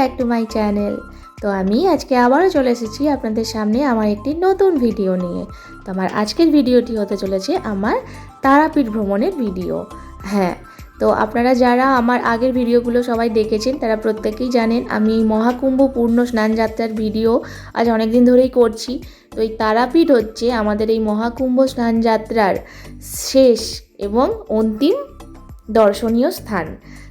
Back to my channel. তো আমি আজকে আবারও চলে এসেছি আপনাদের সামনে আমার একটি নতুন ভিডিও নিয়ে। তো আমার আজকের ভিডিওটি হতে চলেছে আমার তারাপীঠ ভ্রমণের ভিডিও। হ্যাঁ, তো আপনারা যারা আমার আগের ভিডিওগুলো সবাই দেখেছেন তারা প্রত্যেকেই জানেন আমি মহাকুম্ভ পূর্ণ স্নানযাত্রার ভিডিও আজ অনেক দিন ধরেই করছি। তো এই তারাপীঠ হচ্ছে আমাদের এই মহাকুম্ভ স্নানযাত্রার শেষ এবং অন্তিম দর্শনীয় স্থান।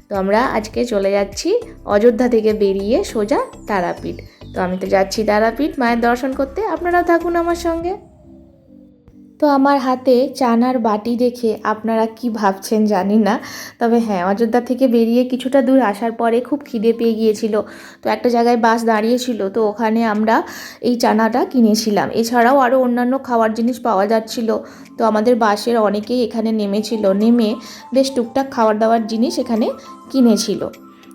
তো আমরা আজকে চলে যাচ্ছি অযোধ্যা থেকে বেরিয়ে সোজা তারাপীঠ। তো আমি তো যাচ্ছি তারাপীঠ মায়ের দর্শন করতে, আপনারাও থাকুন আমার সঙ্গে। তো আমার হাতে চানার বাটি দেখে আপনারা কি ভাবছেন জানি না, তবে হ্যাঁ, অযোধ্যা থেকে বেরিয়ে কিছুটা দূর আসার পরে খুব খিদে পেয়ে গিয়েছিল। তো একটা জায়গায় বাস দাঁড়িয়েছিল, তো ওখানে আমরা এই চানাটা কিনেছিলাম। এছাড়াও আরও অন্যান্য খাওয়ার জিনিস পাওয়া যাচ্ছিল। তো আমাদের বাসের অনেকেই এখানে নেমেছিল, নেমে বেশ টুকটাক খাবার দাবার জিনিস এখানে কিনেছিল।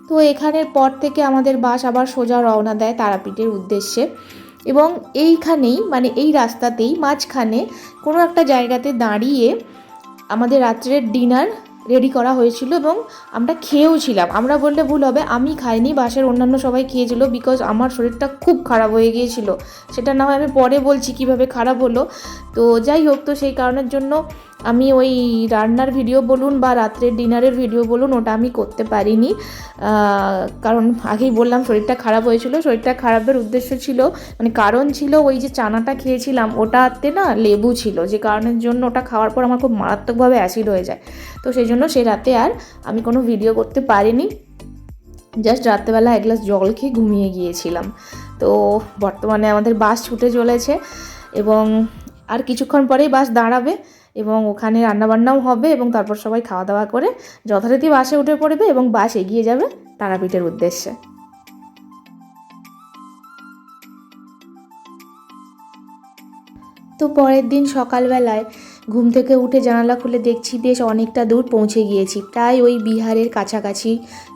তো এখানের পর থেকে আমাদের বাস আবার সোজা রওনা দেয় তারাপীঠের উদ্দেশ্যে। এবং এইখানেই মানে এই রাস্তাতেই মাঝখানে কোনো একটা জায়গাতে দাঁড়িয়ে আমাদের রাত্রের ডিনার রেডি করা হয়েছিল এবং আমরা খেয়েও ছিলাম। আমরা বললে ভুল হবে, আমি খাইনি, বাসের অন্যান্য সবাই খেয়েছিল, বিকজ আমার শরীরটা খুব খারাপ হয়ে গিয়েছিল। সেটা না হয় আমি পরে বলছি কিভাবে খারাপ হলো। তো যাই হোক, তো সেই কারণের জন্য আমি ওই রান্নার ভিডিও বলুন বা রাত্রের ডিনারের ভিডিও বলুন ওটা আমি করতে পারিনি, কারণ আগেই বললাম শরীরটা খারাপ হয়েছিল। শরীরটা খারাপের উদ্দেশ্য ছিল মানে কারণ ছিল ওই যে চানাটা খেয়েছিলাম ওটাতে না লেবু ছিল, যে কারণের জন্য ওটা খাওয়ার পর আমার খুব মারাত্মকভাবে অ্যাসিড হয়ে যায়। তো সেই জন্য সে রাতে আর আমি কোনো ভিডিও করতে পারিনি, জাস্ট রাত্রেবেলা এক গ্লাস জল খেয়ে ঘুমিয়ে গিয়েছিলাম। তো বর্তমানে আমাদের বাস ছুটে চলেছে এবং আর কিছুক্ষণ পরেই বাস দাঁড়াবে এবং ওখানে রান্নাবান্নাও হবে এবং তারপর সবাই খাওয়া দাওয়া করে যথারীতি বাসে উঠে পড়বে এবং বাস এগিয়ে যাবে তারাপীঠের উদ্দেশ্যে। তো পরের দিন সকালবেলায় ঘুম থেকে উঠে জানালা খুলে দেখছি বেশ অনেকটা দূর পৌঁছে গিয়েছি, প্রায় ওই বিহারের কাছাকাছি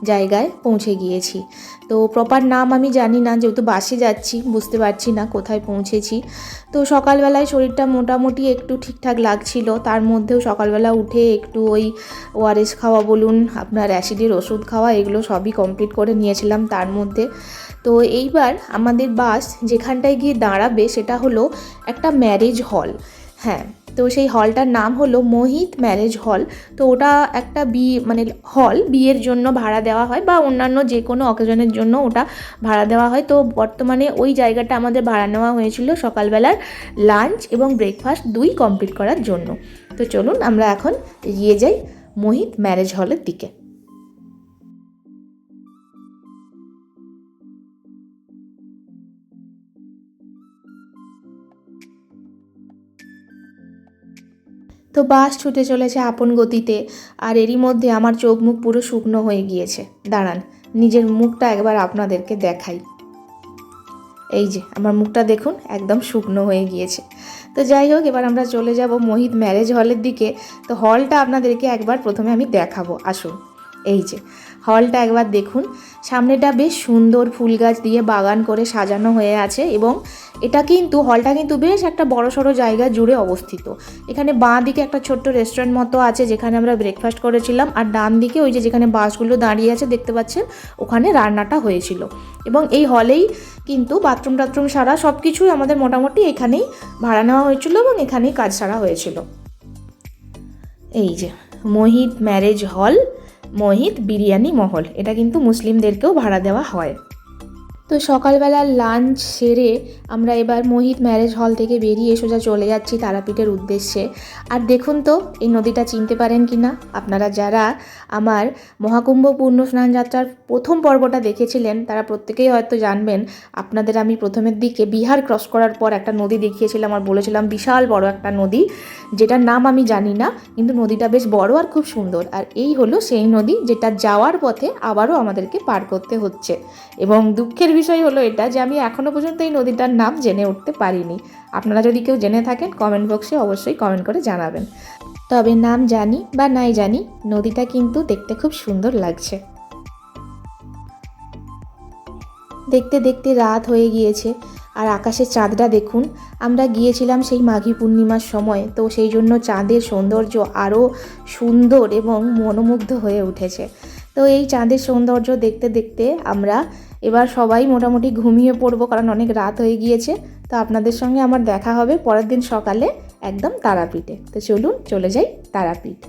জায়গায় পৌঁছে গিয়েছি। তো প্রপার নাম আমি জানি না, যেহেতু বাসে যাচ্ছি বুঝতে পারছি না কোথায় পৌঁছেছি। তো সকালবেলায় শরীরটা মোটামুটি একটু ঠিকঠাক লাগছিল, তার মধ্যেও সকালবেলা উঠে একটু ওই ওআরএস খাওয়া বলুন, আপনার অ্যাসিডের ওষুধ খাওয়া, এগুলো সবই কমপ্লিট করে নিয়েছিলাম তার মধ্যে। তো এইবার আমাদের বাস যেখানটায় গিয়ে দাঁড়াবে সেটা হলো একটা ম্যারেজ হল। হ্যাঁ, তো সেই হলটার নাম হলো মোহিত ম্যারেজ হল। তো ওটা একটা মানে হল বিয়ের জন্য ভাড়া দেওয়া হয় বা অন্যান্য যে কোনো অকেশনের জন্য ওটা ভাড়া দেওয়া হয়। তো বর্তমানে ওই জায়গাটা আমাদের ভাড়া নেওয়া হয়েছিল সকালবেলার লাঞ্চ এবং ব্রেকফাস্ট দুই কমপ্লিট করার জন্য। তো চলুন আমরা এখন এগিয়ে যাই মোহিত ম্যারেজ হলের দিকে। তো বাস ছুটে চলেছে আপন গতিতে, আর এরই মধ্যে আমার চোখ মুখ পুরো শুকনো হয়ে গিয়েছে। দাঁড়ান, নিজের মুখটা একবার আপনাদেরকে দেখাই। এই যে আমার মুখটা দেখুন, একদম শুকনো হয়ে গিয়েছে। তো যাই হোক, এবার আমরা চলে যাব মোহিত ম্যারেজ হলের দিকে। তো হলটা আপনাদেরকে একবার প্রথমে আমি দেখাবো, আসুন। এই যে হলটা একবার দেখুন, সামনেটা বেশ সুন্দর ফুল গাছ দিয়ে বাগান করে সাজানো হয়ে আছে এবং হলটা কিন্তু বেশ একটা বড়সড় জায়গা জুড়ে অবস্থিত। এখানে বাঁ দিকে একটা ছোট্ট রেস্টুরেন্ট মতো আছে যেখানে আমরা ব্রেকফাস্ট করেছিলাম, আর ডান দিকে ওই যে যেখানে বাসগুলো দাঁড়িয়ে আছে দেখতে পাচ্ছেন, ওখানে রান্নাটা হয়েছিল। এবং এই হলেই কিন্তু বাথরুম টাথরুম সারা সব কিছুই আমাদের মোটামুটি এখানেই ভাড়া নেওয়া হয়েছিল এবং এখানেই কাজ সারা হয়েছিল। এই যে মোহিত ম্যারেজ হল, মোহিত বিরিয়ানি মহল, এটা কিন্তু মুসলিমদেরকেও ভাড়া দেওয়া হয়। তো সকালবেলার লাঞ্চ সেরে আমরা এবার মোহিত ম্যারেজ হল থেকে বেরিয়ে সোজা চলে যাচ্ছি তারাপীঠের উদ্দেশ্যে। আর দেখুন তো এই নদীটা চিনতে পারেন কি না আপনারা, যারা আমার মহাকুম্ভ পূর্ণ স্নান যাত্রার প্রথম পর্বটা দেখেছিলেন তারা প্রত্যেকেই হয়তো জানবেন। আপনাদের আমি প্রথমের দিকে বিহার ক্রস করার পর একটা নদী দেখিয়েছিলাম আর বলেছিলাম বিশাল বড় একটা নদী, যেটার নাম আমি জানি না, কিন্তু নদীটা বেশ বড় আর খুব সুন্দর। আর এই হলো সেই নদী যেটা যাওয়ার পথে আবারও আমাদেরকে পার করতে হচ্ছে। এবং দুঃখের বিষয় হলো এটা যে আমি এখনও পর্যন্ত এই নদীটার নাম জেনে উঠতে পারিনি। আপনারা যদি কেউ জেনে থাকেন কমেন্ট বক্সে অবশ্যই কমেন্ট করে জানাবেন। তবে নাম জানি বা নাই জানি, নদীটা কিন্তু দেখতে খুব সুন্দর লাগছে। দেখতে দেখতে রাত হয়ে গিয়েছে আর আকাশের চাঁদটা দেখুন। আমরা গিয়েছিলাম সেই মাঘী পূর্ণিমার সময়, তো সেই জন্য চাঁদের সৌন্দর্য আরও সুন্দর এবং মনোমুগ্ধ হয়ে উঠেছে। তো এই চাঁদের সৌন্দর্য দেখতে দেখতে আমরা এবার সবাই মোটামুটি ঘুমিয়ে পড়বো, কারণ অনেক রাত হয়ে গিয়েছে। তো আপনাদের সঙ্গে আমার দেখা হবে পরের দিন সকালে একদম তারাপীঠে। তো চলুন চলে যাই তারাপীঠ।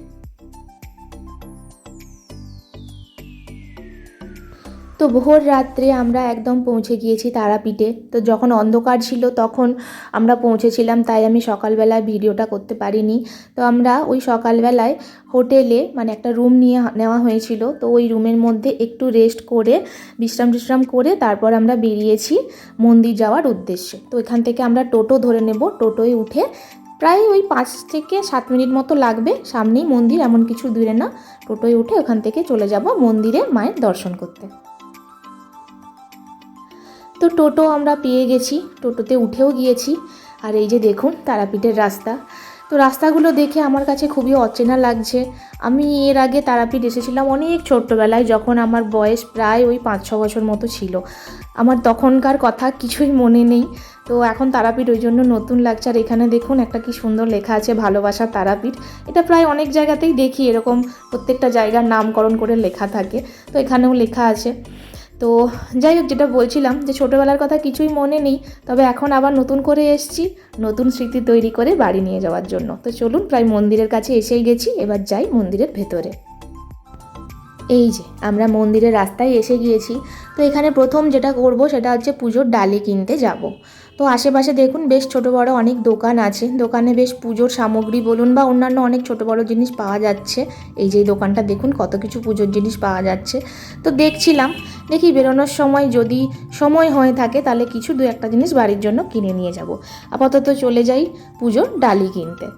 তো ভোর রাত্রে আমরা একদম পৌঁছে গিয়েছি তারাপীঠে। তো যখন অন্ধকার ছিল তখন আমরা পৌঁছেছিলাম, তাই আমি সকালবেলায় ভিডিওটা করতে পারিনি। তো আমরা ওই সকালবেলায় হোটেলে মানে একটা রুম নেওয়া হয়েছিল, তো ওই রুমের মধ্যে একটু রেস্ট করে বিশ্রাম করে তারপর আমরা বেরিয়েছি মন্দির যাওয়ার উদ্দেশ্যে। তো এখান থেকে আমরা টোটো ধরে নেব, টোটোয় উঠে প্রায় ওই 5 থেকে 7 মিনিট মতো লাগবে, সামনেই মন্দির, এমন কিছু দূরে না। টোটোয় উঠে ওখান থেকে চলে যাব মন্দিরে মায়ের দর্শন করতে। তো টোটো আমরা পেয়ে গেছি, টোটোতে উঠেও গিয়েছি। আর এই যে দেখুন তারাপীঠের রাস্তা। তো রাস্তাগুলো দেখে আমার কাছে খুবই অচেনা লাগছে। আমি এর আগে তারাপীঠ এসেছিলাম অনেক ছোট্টবেলায়, যখন আমার বয়স প্রায় ওই 5-6 বছর মতো ছিল। আমার তখনকার কথা কিছুই মনে নেই। তো এখন তারাপীঠ ওই জন্য নতুন লাগছে। আর এখানে দেখুন একটা কি সুন্দর লেখা আছে, ভালোবাসা তারাপীঠ। এটা প্রায় অনেক জায়গাতেই দেখি এরকম, প্রত্যেকটা জায়গার নামকরণ করে লেখা থাকে। তো এখানেও লেখা আছে। তো যাই হোক, যেটা বলছিলাম যে ছোটোবেলার কথা কিছুই মনে নেই, তবে এখন আবার নতুন করে এসেছি নতুন স্মৃতি তৈরি করে বাড়ি নিয়ে যাওয়ার জন্য। তো চলুন, প্রায় মন্দিরের কাছে এসেই গেছি, এবার যাই মন্দিরের ভেতরে। এই যে আমরা মন্দিরের রাস্তায় এসে গিয়েছি। তো এখানে প্রথম যেটা করব সেটা হচ্ছে পুজোর ডালি কিনতে যাব। তো আশেপাশে দেখুন বেশ ছোট বড় অনেক দোকান আছে, দোকানে বেশ পুজোর সামগ্রী বলুন বা অন্যান্য অনেক ছোট বড় জিনিস পাওয়া যাচ্ছে। এই যে দোকানটা দেখুন কত কিছু পুজোর জিনিস পাওয়া যাচ্ছে। তো দেখছিলাম, দেখি বেরোনোর সময় যদি সময় হয়ে থাকে তাহলে কিছু 2-1 জিনিস বাড়ির জন্য কিনে নিয়ে যাব। আপাতত চলে যাই পুজোর ডালি কিনতে।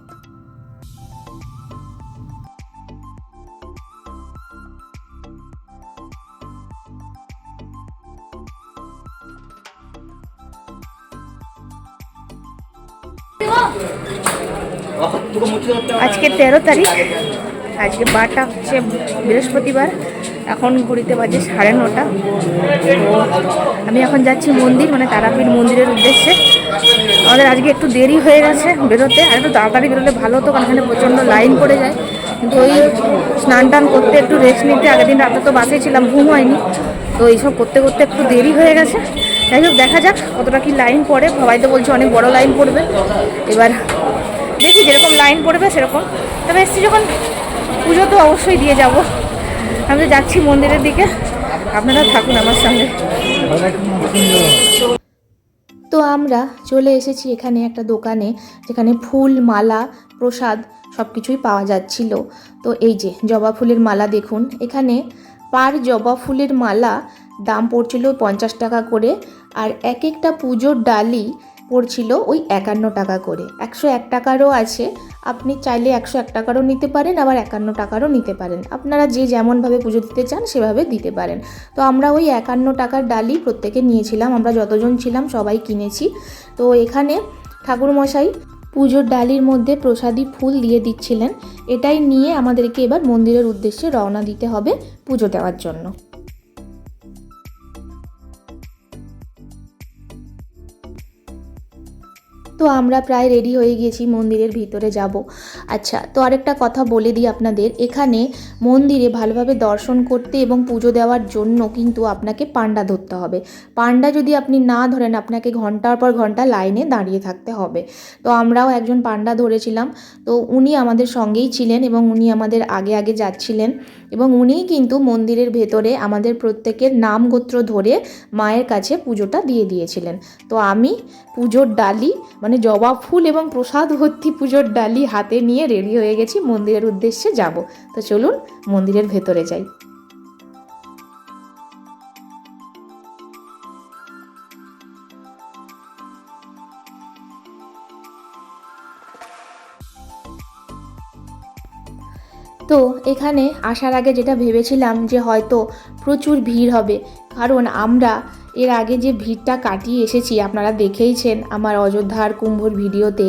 আজকে 13 তারিখ, আজকে বারটা হচ্ছে বৃহস্পতিবার। এখন ঘড়িতে বাজে 9:30। তো আমি এখন যাচ্ছি মন্দির, মানে তারাপীঠ মন্দিরের উদ্দেশ্যে। আমাদের আজকে একটু দেরি হয়ে গেছে বেরোতে, আর একটু তাড়াতাড়ি বেরোলে ভালো হতো, কারণ এখানে প্রচণ্ড লাইন পড়ে যায়। কিন্তু ওই স্নান টান করতে, একটু রেস্ট নিতে, আগের দিন রাতে তো বাসে ছিলাম, ঘুম হয়নি। তো এইসব করতে করতে একটু দেরি হয়ে গেছে। যাই হোক, দেখা যাক কতটা কি লাইন পড়ে। সবাই তো বলছে অনেক বড় লাইন পড়বে, এবার দেখি যেরকম লাইন পড়বে সেরকম। তবে এসছি যখন পুজো তো অবশ্যই দিয়ে যাব। আমি তো যাচ্ছি মন্দিরের দিকে, আপনারা থাকুন আমার সঙ্গে। তো আমরা চলে এসেছি এখানে একটা দোকানে, যেখানে ফুল, মালা, প্রসাদ সব কিছুই পাওয়া যাচ্ছিল। তো এই যে জবা ফুলের মালা দেখুন, এখানে পার জবা ফুলের মালা দাম পড়ছিল 50 টাকা করে, আর এক একটা পুজোর ডালি পড়ছিল ওই 51 টাকা করে। 101 টাকারও আছে, আপনি চাইলে 101 টাকারও নিতে পারেন, আবার 51 টাকারও নিতে পারেন। আপনারা যে যেমনভাবে পুজো দিতে চান সেভাবে দিতে পারেন। তো আমরা ওই 51 টাকার ডালি প্রত্যেকে নিয়েছিলাম, আমরা যতজন ছিলাম সবাই কিনেছি। তো এখানে ঠাকুরমশাই পুজোর ডালির মধ্যে প্রসাদী ফুল দিয়ে দিচ্ছিলেন। এটাই নিয়ে আমাদেরকে এবার মন্দিরের উদ্দেশ্যে রওনা দিতে হবে পুজো দেওয়ার জন্য। তো আমরা প্রায় রেডি হয়ে গেছি, মন্দিরের ভিতরে যাব। আচ্ছা, তো আরেকটা কথা বলে দিই আপনাদের, এখানে মন্দিরে ভালোভাবে দর্শন করতে এবং পুজো দেওয়ার জন্য কিন্তু আপনাকে পান্ডা ধরতে হবে। পান্ডা যদি আপনি না ধরেন, আপনাকে ঘন্টার পর ঘন্টা লাইনে দাঁড়িয়ে থাকতে হবে। তো আমরাও একজন পান্ডা ধরেছিলাম। তো উনি আমাদের সঙ্গেই ছিলেন এবং উনি আমাদের আগে আগে যাচ্ছিলেন, এবং উনিই কিন্তু মন্দিরের ভেতরে আমাদের প্রত্যেকের নাম গোত্র ধরে মায়ের কাছে পুজোটা দিয়ে দিয়েছিলেন। তো আমি পুজোর ডালি মানে জবা ফুল এবং প্রসাদ ভর্তি পুজোর ডালি হাতে নিয়ে রেডি হয়ে গেছি, মন্দিরের উদ্দেশ্যে যাব। তো চলুন মন্দিরের ভেতরে যাই। তো এখানে আসার আগে যেটা ভেবেছিলাম যে হয়তো প্রচুর ভিড় হবে, কারণ আমরা এর আগে যে ভিড়টা কাটিয়ে এসেছি আপনারা দেখেইছেন আমার অযোধ্যার কুম্ভর ভিডিওতে,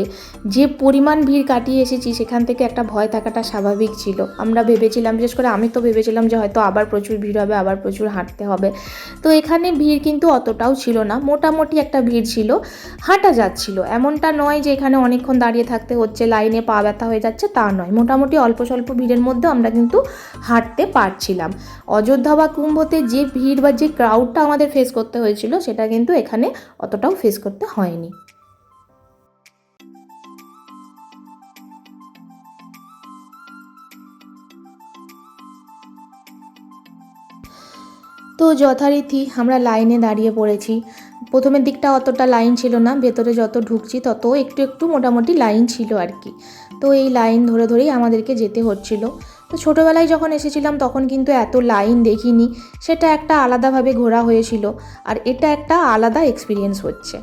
যে পরিমাণ ভিড় কাটিয়ে এসেছি সেখান থেকে একটা ভয় থাকাটা স্বাভাবিক ছিল। আমরা ভেবেছিলাম, বিশেষ করে আমি তো ভেবেছিলাম যে হয়তো আবার প্রচুর ভিড় হবে, আবার প্রচুর হাঁটতে হবে। তো এখানে ভিড় কিন্তু অতটাও ছিল না, মোটামুটি একটা ভিড় ছিল, হাঁটা যাচ্ছিল। এমনটা নয় যে এখানে অনেকক্ষণ দাঁড়িয়ে থাকতে হচ্ছে, লাইনে পা ব্যথা হয়ে যাচ্ছে, তা নয়। মোটামুটি অল্প স্বল্প ভিড়ের মধ্যে আমরা কিন্তু হাঁটতে পারছিলাম। অযোধ্যা বা কুম্ভতে যে ভিড় বা যে ক্রাউডটা আমাদের ফেস করতে হয়েছিল সেটা কিন্তু এখানে অতটাও ফেস করতে হয়নি। তো যথারীতি আমরা লাইনে দাঁড়িয়ে পড়েছি। প্রথমের দিকটা অতটা লাইন ছিল না, ভেতরে যত ঢুকছি তত একটু একটু মোটামুটি লাইন ছিল আর কি। তো এই লাইন ধরে ধরেই আমাদেরকে যেতে হচ্ছিল। তো ছোটোবেলায় যখন এসেছিলাম তখন কিন্তু এত লাইন দেখিনি, সেটা একটা আলাদাভাবে ঘোরা হয়েছিল, আর এটা একটা আলাদা এক্সপিরিয়েন্স হচ্ছে।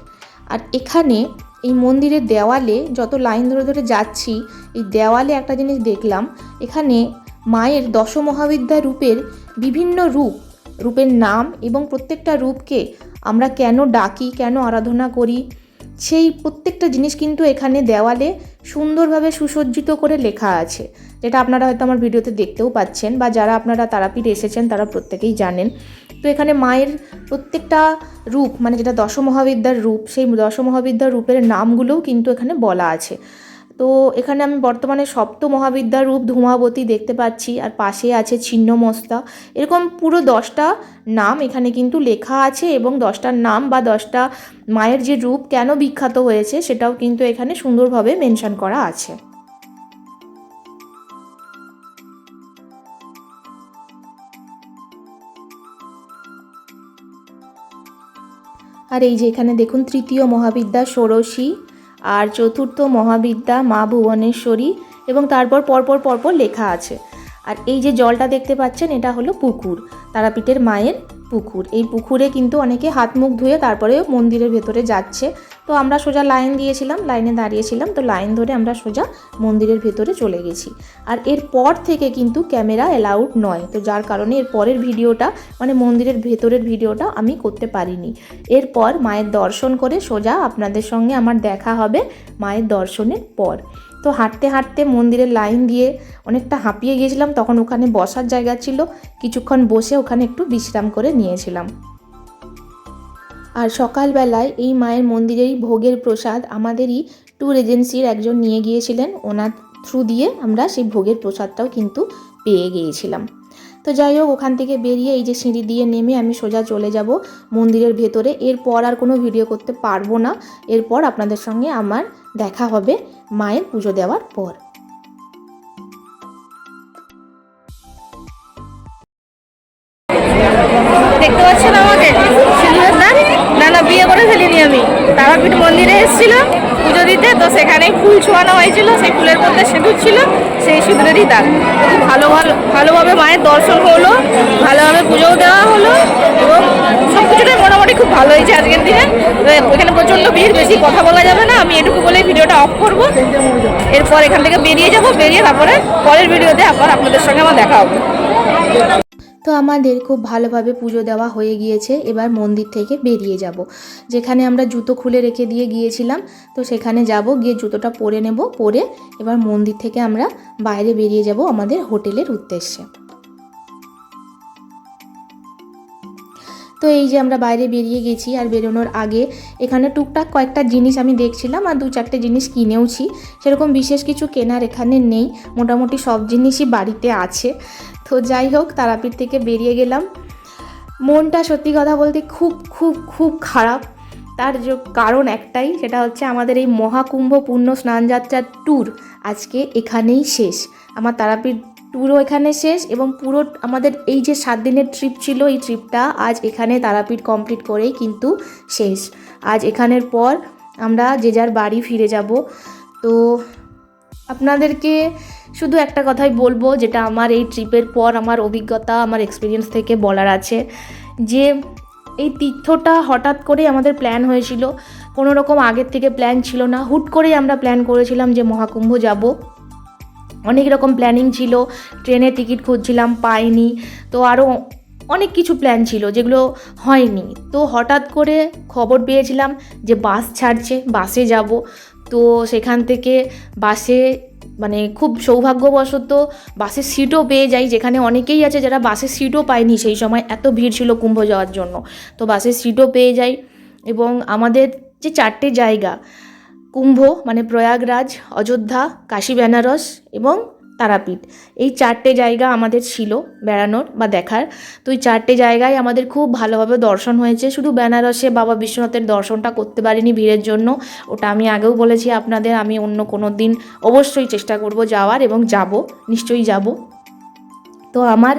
আর এখানে এই মন্দিরের দেওয়ালে যত লাইন ধরে ধরে যাচ্ছি, এই দেওয়ালে একটা জিনিস দেখলাম, এখানে মায়ের দশমহাবিদ্যা রূপের বিভিন্ন রূপের নাম এবং প্রত্যেকটা রূপকে আমরা কেন ডাকি, কেন আরাধনা করি, সেই প্রত্যেকটা জিনিস কিন্তু এখানে দেওয়ালে সুন্দরভাবে সুসজ্জিত করে লেখা আছে, যেটা আপনারা হয়তো আমার ভিডিওতে দেখতেও পাচ্ছেন, বা যারা আপনারা তারাপীঠ এসেছেন তারা প্রত্যেকেই জানেন। তো এখানে মায়ের প্রত্যেকটা রূপ, মানে যেটা দশমহাবিদ্যার রূপ, সেই দশমহাবিদ্যার রূপের নামগুলোও কিন্তু এখানে বলা আছে। তো এখানে আমি বর্তমানে সপ্ত মহাবিদ্যার রূপ ধূমাবতী দেখতে পাচ্ছি, আর পাশে আছে ছিন্নমস্তা। এরকম পুরো 10টা নাম এখানে কিন্তু লেখা আছে, এবং 10টার নাম বা 10টা মায়ের যে রূপ কেন বিখ্যাত হয়েছে সেটাও কিন্তু এখানে সুন্দরভাবে মেনশন করা আছে। আর এই যে এখানে দেখুন, তৃতীয় মহাবিদ্যা ষোড়শী, আর চতুর্থ মহাবিদ্যা মা ভুবনেশ্বরী, এবং তারপর পরপর পরপর লেখা আছে। আর এই যে জলটা দেখতে পাচ্ছেন এটা হলো পুকুর, তারাপীঠের মায়ের পুকুর। এই পুকুরে কিন্তু অনেকে হাত মুখ ধুয়ে তারপরে মন্দিরের ভেতরে যাচ্ছে। তো আমরা সোজা লাইন দিয়েছিলাম, লাইনে দাঁড়িয়েছিলাম, তো লাইন ধরে আমরা সোজা মন্দিরের ভেতরে চলে গেছি। আর এরপর থেকে কিন্তু ক্যামেরা অ্যালাউড নয়, তো যার কারণে এর পরের ভিডিওটা, মানে মন্দিরের ভেতরের ভিডিওটা আমি করতে পারিনি। এরপর মায়ের দর্শন করে সোজা আপনাদের সঙ্গে আমার দেখা হবে মায়ের দর্শনের পর। তো হাঁটতে হাঁটতে মন্দিরের লাইন দিয়ে অনেকটা হাঁপিয়ে গিয়েছিলাম, তখন ওখানে বসার জায়গা ছিল, কিছুক্ষণ বসে ওখানে একটু বিশ্রাম করে নিয়েছিলাম। আর সকালবেলায় এই মায়ের মন্দিরেরই ভোগের প্রসাদ আমাদেরই ট্যুর এজেন্সির একজন নিয়ে গিয়েছিলেন, ওনার থ্রু দিয়ে আমরা সেই ভোগের প্রসাদটাও কিন্তু পেয়ে গিয়েছিলাম। তো যাই হোক, ওখান থেকে বেরিয়ে এই যে সিঁড়ি দিয়ে নেমে আমি সোজা চলে যাব মন্দিরের ভেতরে। এরপর আর কোনো ভিডিও করতে পারবো না, এরপর আপনাদের সঙ্গে আমার দেখা হবে মায়ের পুজো দেওয়ার পর। দেখতে পাচ্ছেন আমাকে সিঁদুরের দাগ? না বিয়ে করে ফেলিনি আমি, তারাপীঠ মন্দিরে এসেছিলাম পুজো দিতে, তো সেখানে ফুল ছোঁয়ানো হয়েছিল, সেই ফুলের মধ্যে সিঁদুর ছিল, সেই সিঁদুরেরই দাগ। খুব ভালোভাবে মায়ের দর্শন হলো, ভালোভাবে পুজোও দেওয়া হলো, এবং সব কিছুটাই মোটামুটি খুব ভালো হয়েছে আজকের দিনে। ওখানে প্রচণ্ড ভিড়, বেশি কথা বলা যাবে না, আমি এটুকু বলে ভিডিওটা অফ করবো। এরপর এখান থেকে বেরিয়ে যাব, বেরিয়ে তারপরে পরের ভিডিওতে আবার আপনাদের সঙ্গে আমার দেখা হবে। তো আমাদের খুব ভালোভাবে পুজো দেওয়া হয়ে গিয়েছে, এবার মন্দির থেকে বেরিয়ে যাব। যেখানে আমরা জুতো খুলে রেখে দিয়ে গিয়েছিলাম, তো সেখানে যাব, গিয়ে জুতোটা পরে নেব, পরে এবার মন্দির থেকে আমরা বাইরে বেরিয়ে যাব আমাদের হোটেলের উদ্দেশ্যে। তো এই যে আমরা বাইরে বেরিয়ে গেছি, আর বেরোনোর আগে এখানে টুকটাক কয়েকটা জিনিস আমি দেখছিলাম, আর 2-4টে জিনিস কিনেওছি। সেরকম বিশেষ কিছু কেনার এখানে নেই, মোটামুটি সব জিনিসই বাড়িতে আছে। তো যাই হোক, তারাপীঠ থেকে বেরিয়ে গেলাম। মনটা সত্যি কথা বলতে খুব খুব খুব খারাপ। তার কারণ একটাই, সেটা হচ্ছে আমাদের এই মহাকুম্ভ পূর্ণ স্নানযাত্রার ট্যুর আজকে এখানেই শেষ। আমার তারাপীঠ ট্যুরও এখানে শেষ, এবং পুরো আমাদের এই যে 7 দিনের ট্রিপ ছিল, এই ট্রিপটা আজ এখানে তারাপীঠ কমপ্লিট করেই কিন্তু শেষ। আজ এখানের পর আমরা যে যার বাড়ি ফিরে যাব। তো আপনাদেরকে শুধু একটা কথাই বলবো, যেটা আমার এই ট্রিপের পর আমার অভিজ্ঞতা, আমার এক্সপিরিয়েন্স থেকে বলার আছে, যে এই তীর্থটা হঠাৎ করে আমাদের প্ল্যান হয়েছিল, কোনো রকম আগের থেকে প্ল্যান ছিল না, হুট করেই আমরা প্ল্যান করেছিলাম যে মহাকুম্ভ যাব। অনেক রকম প্ল্যানিং ছিল, ট্রেনের টিকিট খুঁজছিলাম, পাইনি, তো আরও অনেক কিছু প্ল্যান ছিল যেগুলো হয়নি। তো হঠাৎ করে খবর পেয়েছিলাম যে বাস ছাড়ছে, বাসে যাব। তো সেখান থেকে বাসে মানে খুব সৌভাগ্যবশত বাসের সিটও পেয়ে যাই, যেখানে অনেকেই আছে যারা বাসের সিটও পায়নি, সেই সময় এত ভিড় ছিল কুম্ভ যাওয়ার জন্য। তো বাসের সিটও পেয়ে যাই এবং আমাদের যে 4টে জায়গা কুম্ভ মানে প্রয়াগরাজ, অযোধ্যা, কাশী বেনারস এবং তারাপীঠ, এই 4টে জায়গা আমাদের ছিল বেড়ানোর বা দেখার। তো এই 4টে জায়গায় আমাদের খুব ভালোভাবে দর্শন হয়েছে। শুধু বেনারসে বাবা বিশ্বনাথের দর্শনটা করতে পারিনি ভিড়ের জন্য, ওটা আমি আগেও বলেছি আপনাদের। আমি অন্য কোনো দিন অবশ্যই চেষ্টা করব যাওয়ার এবং যাব, নিশ্চয়ই যাব। তো আমার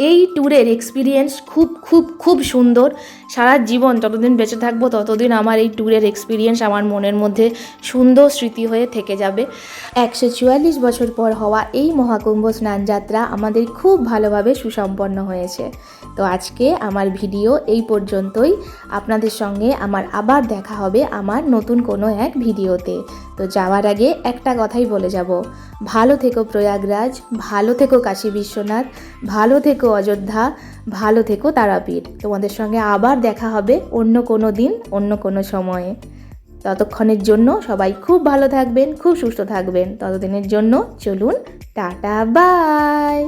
এই ট্যুরের এক্সপিরিয়েন্স খুব খুব খুব সুন্দর। সারা জীবন যতদিন বেঁচে থাকবো ততদিন আমার এই ট্যুরের এক্সপিরিয়েন্স আমার মনের মধ্যে সুন্দর স্মৃতি হয়ে থেকে যাবে। 144 বছর পর হওয়া এই মহাকুম্ভ স্নানযাত্রা আমাদের খুব ভালোভাবে সুসম্পন্ন হয়েছে। তো আজকে আমার ভিডিও এই পর্যন্তই। আপনাদের সঙ্গে আমার আবার দেখা হবে আমার নতুন কোনো এক ভিডিওতে। তো যাওয়ার আগে একটা কথাই বলে যাব, ভালো থেকো প্রয়াগরাজ, ভালো থেকো কাশী বিশ্বনাথ, ভালো থেকো অযোধ্যা, ভালো থেকো তারাপীঠ। তোমাদের সঙ্গে আবার দেখা হবে অন্য কোনো দিন, অন্য কোনো সময়ে। ততক্ষণের জন্য সবাই খুব ভালো থাকবেন, খুব সুস্থ থাকবেন। ততদিনের জন্য চলুন, টাটা, বাই।